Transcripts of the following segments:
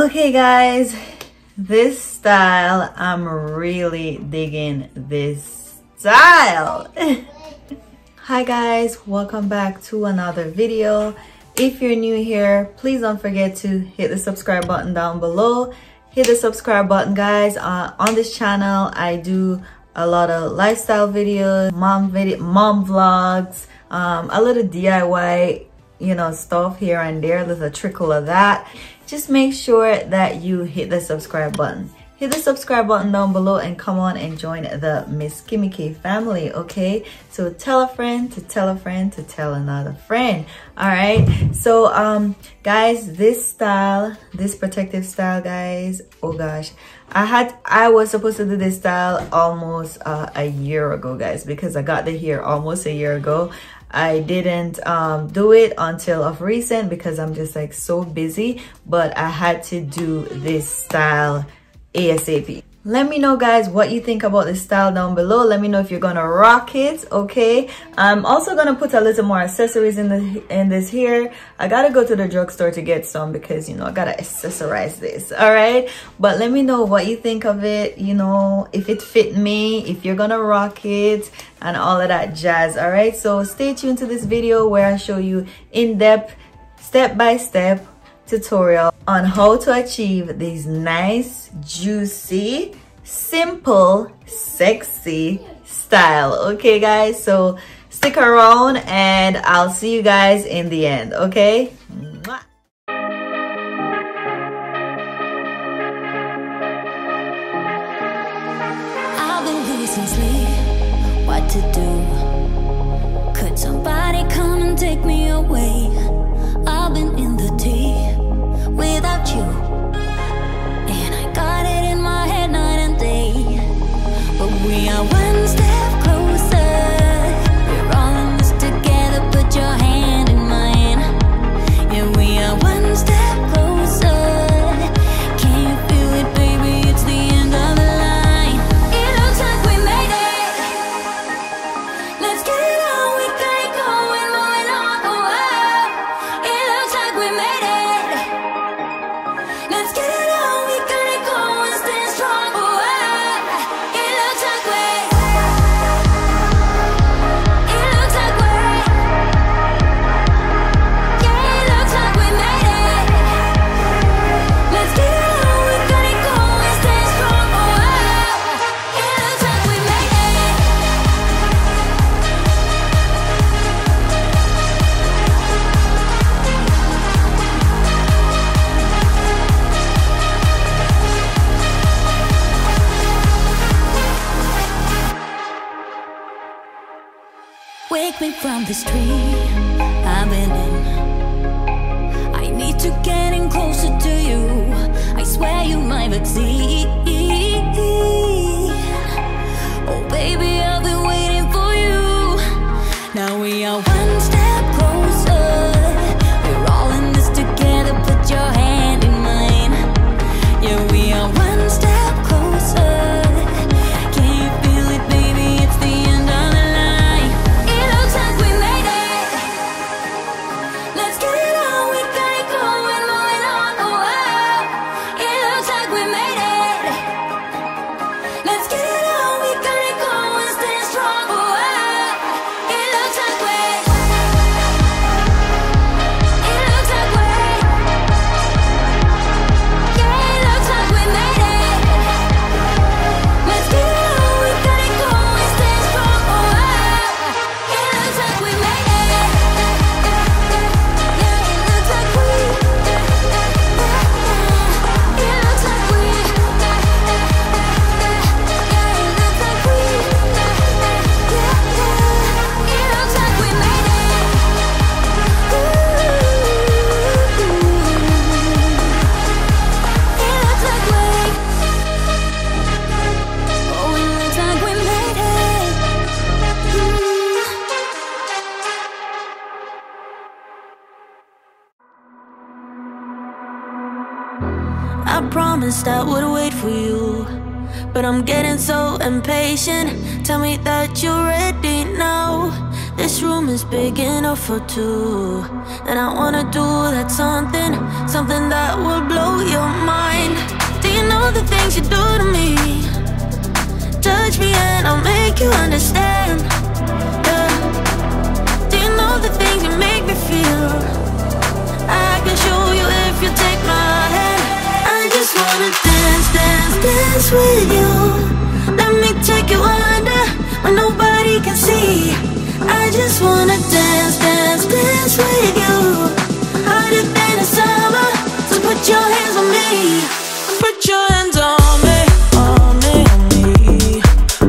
Okay guys, this style, I'm really digging this style. Hi guys, welcome back to another video. If you're new here, please don't forget to hit the subscribe button down below. Hit the subscribe button, guys. On this channel I do a lot of lifestyle videos, mom vlogs, a little DIY, stuff here and there. There's a trickle of that. Just make sure that you hit the subscribe button. Hit the subscribe button down below and come on and join the Mskimmyk family, okay? So tell a friend to tell a friend to tell another friend. All right. So guys, this style, this protective style, guys, oh gosh, I was supposed to do this style almost a year ago, guys, because I got the hair almost a year ago. I didn't do it until of recent because I'm just like so busy, but I had to do this style ASAP. Let me know, guys, what you think about this style down below. Let me know if you're gonna rock it, okay? I'm also gonna put a little more accessories in this here. I gotta go to the drugstore to get some because I gotta accessorize this, all right? But let me know what you think of it, if it fit me, if you're gonna rock it and all of that jazz. All right, so stay tuned to this video where I show you in-depth, step-by-step tutorial on how to achieve these nice, juicy, simple, sexy style. Okay guys, so stick around and I'll see you guys in the end, okay? Mwah. I've been losing sleep, what to do? Could somebody come and take me away? I've been in the deep without you, and I got it in my head night and day. But we are one step closer. We're all in this together. Put your hand in mine. Yeah, we are one step closer. Can you feel it, baby? It's the end of the line. It looks like we made it. Let's get it on. We got it going, moving on. Oh, oh. It looks like we made it. Let's get it on, we got it going, stand strong. Oh, it looks like it looks like yeah, it looks like we made it. Let's get it on, we got it going, stand strong. Oh, it looks like we made it. Wake me from this dream I've been in. I need to get in closer to you. I swear you might succeed. Oh baby, I've been waiting for you. Now we are one step closer. We're all in this together. Put your hand in mine. Yeah, we are one step closer. Can you feel it, baby? It's the end of the line. It looks like we made it. Let's get it on. We got it going, moving on. Oh, oh. It looks like we made it. Let's get it on. We got it going, stand strong. Oh, oh. It looks like we. It looks like we. Yeah, it looks like we made it. Let's get it on. We got it going, stand strong. Oh, oh. It looks like we made it. Yeah, it looks like we. It looks like we. Yeah, it looks like we. It looks like we made it. It looks like we. Oh, it looks like we made it. I promised I would wait for you, but I'm getting so impatient. Tell me that you're ready now. This room is big enough for two, and I wanna do that something something that will blow your mind. Do you know the things you do to me? Touch me and I'll make you understand. Do you know the things you make me feel? I can show you if you take my hand. I just wanna dance, dance, dance with you. Let me take you under where nobody can see. I just wanna dance, dance, dance with you. Hotter than the summer, so put your hands on me. Put your hands on me, on me, on me.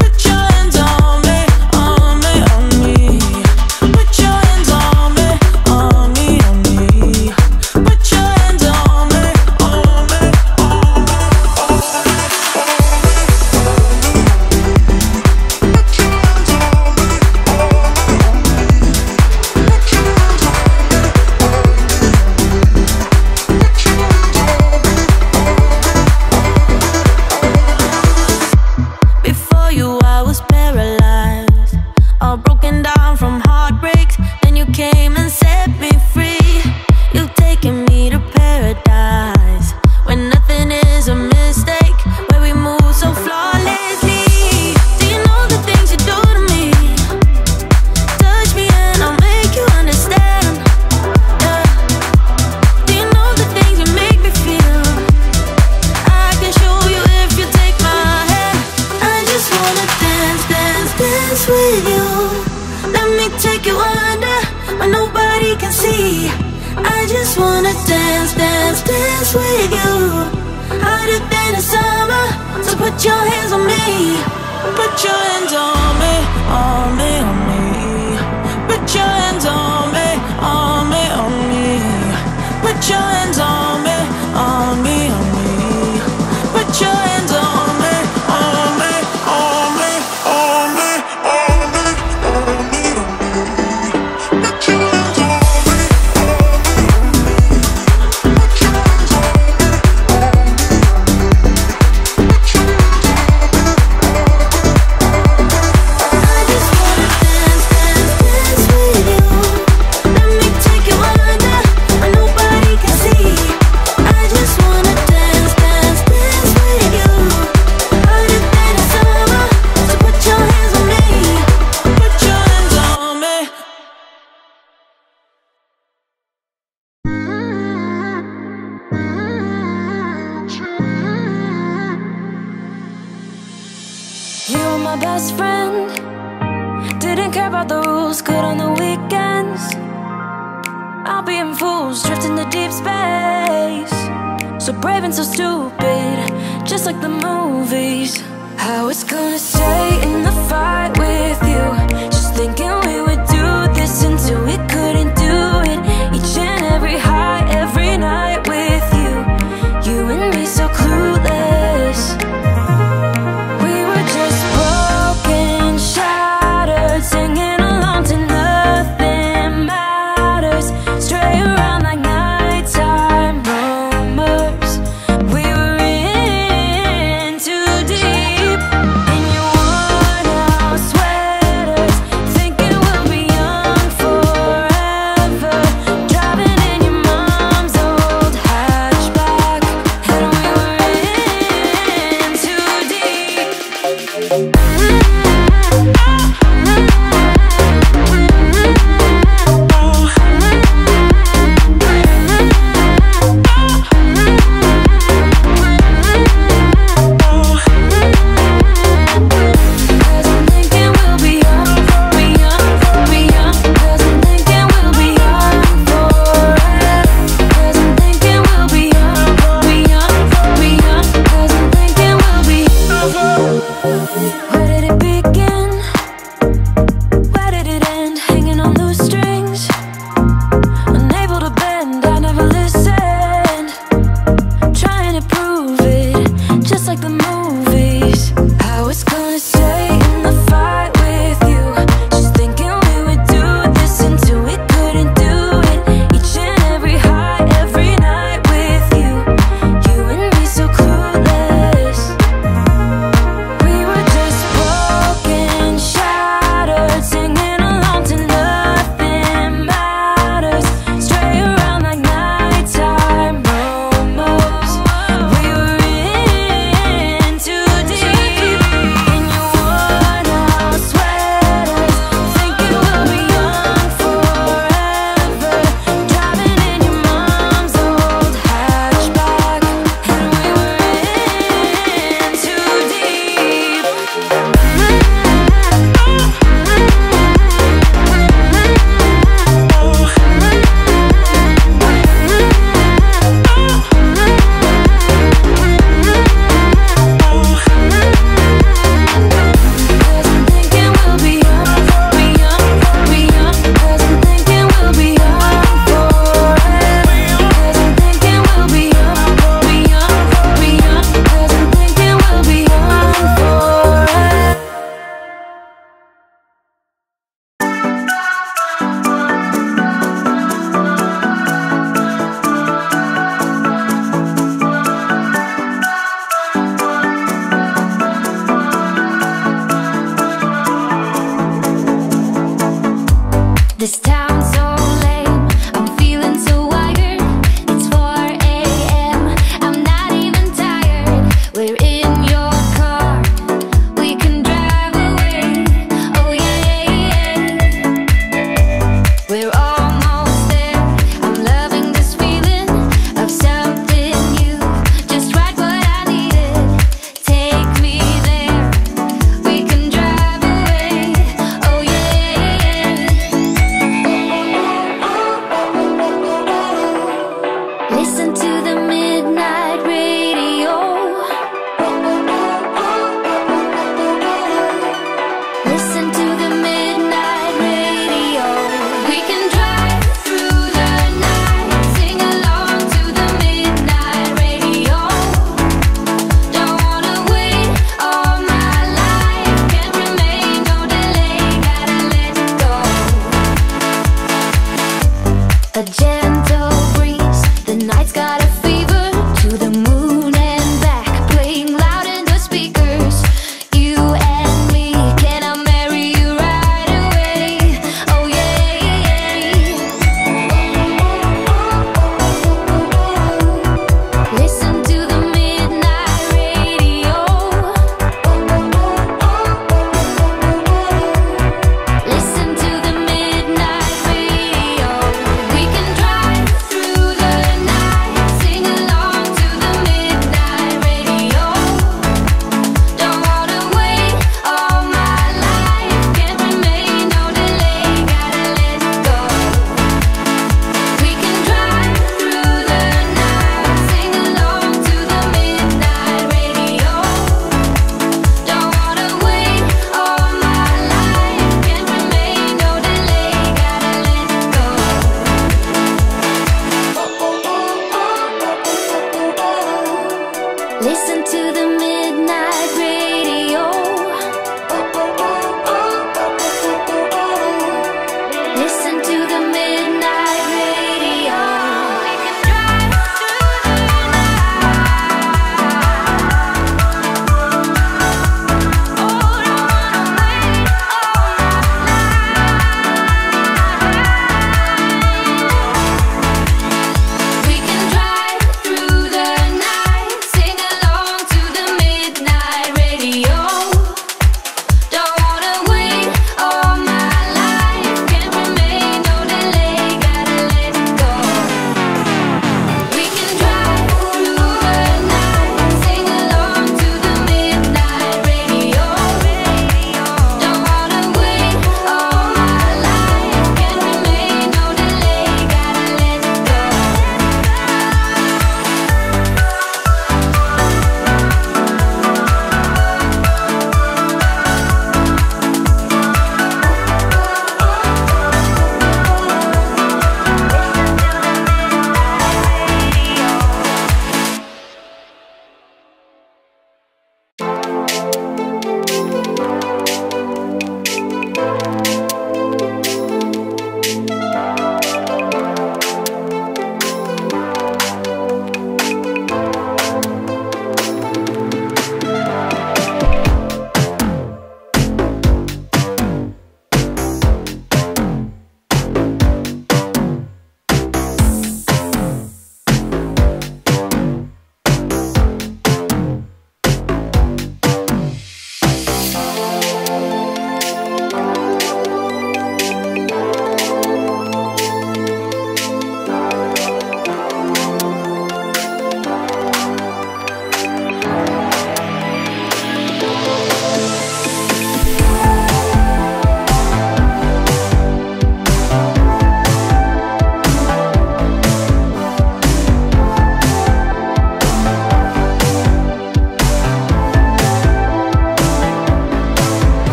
Put your hands on me, on me, on me. Put your hands on me, on me, on me. Put your hands on me, on me, on me, on me. Before you I was paralyzed, all broken down from heartbreaks. Then you came and set me free. You've taken me to paradise, where nothing is a mistake, where we move so flawlessly. Do you know the things you do to me? Touch me and I'll make you understand. Do you know the things you make me feel? I can show you if you take my hand. I just wanna dance, dance, dance with you. Let me take you under where nobody can see. I just wanna dance, dance, dance with you. Hotter than the summer, so put your hands on me. Put your hands on me, on me, on me. Put your hands on me, on me, on me. Put your hands on me, on me, on me. Put your hands on me, on me, on me, on me, on me, on me, on me. Put your hands on me, on me, on me. Put your hands on me, on me, on me. Put your hands on me, on me, on me. I just wanna dance, dance, dance with you. Let me take you under where nobody can see. I just wanna dance, dance, dance with you. Hotter than the summer, so put your hands on me. Put your hands on me. You were my best friend. Didn't care about the rules, good on the weekends. I'll be in fools, drifting to deep space. So brave and so stupid, just like the movies. I was gonna stay in the fight with you, just thinking we would do this until we couldn't do it. Each and every high, every night with you. You and me so clueless. We were just broken, shattered, singing along to nothing matters. Stray around like nighttime rumors. We were in too deep in your worn out sweater.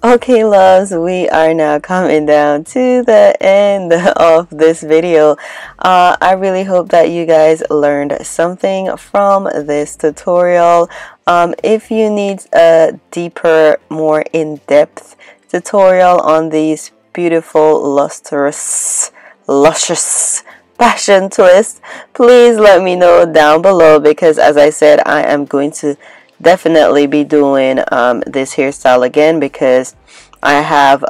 Okay, loves, we are now coming down to the end of this video. I really hope that you guys learned something from this tutorial. If you need a deeper, more in-depth tutorial on these beautiful, luscious fashion twists, please let me know down below, because as I said, I am going to definitely be doing this hairstyle again, because I have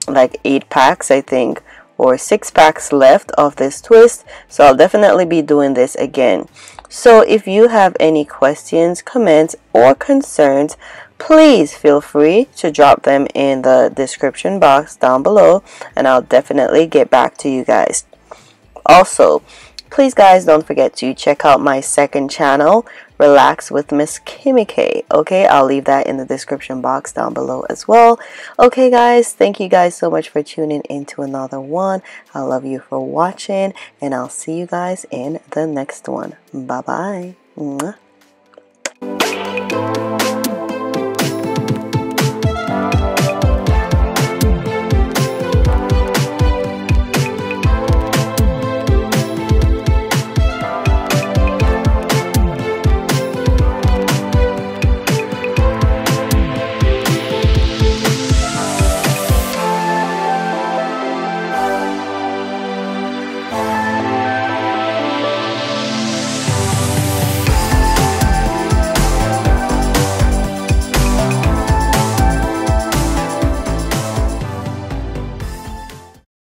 like 8 packs, I think, or 6 packs left of this twist, so I'll definitely be doing this again. So if you have any questions, comments, or concerns, please feel free to drop them in the description box down below, and I'll definitely get back to you guys. Also, please guys, don't forget to check out my second channel, Relax with Mskimmyk. Okay, I'll leave that in the description box down below as well. Okay guys, thank you guys so much for tuning into another one. I love you for watching, and I'll see you guys in the next one. Bye bye.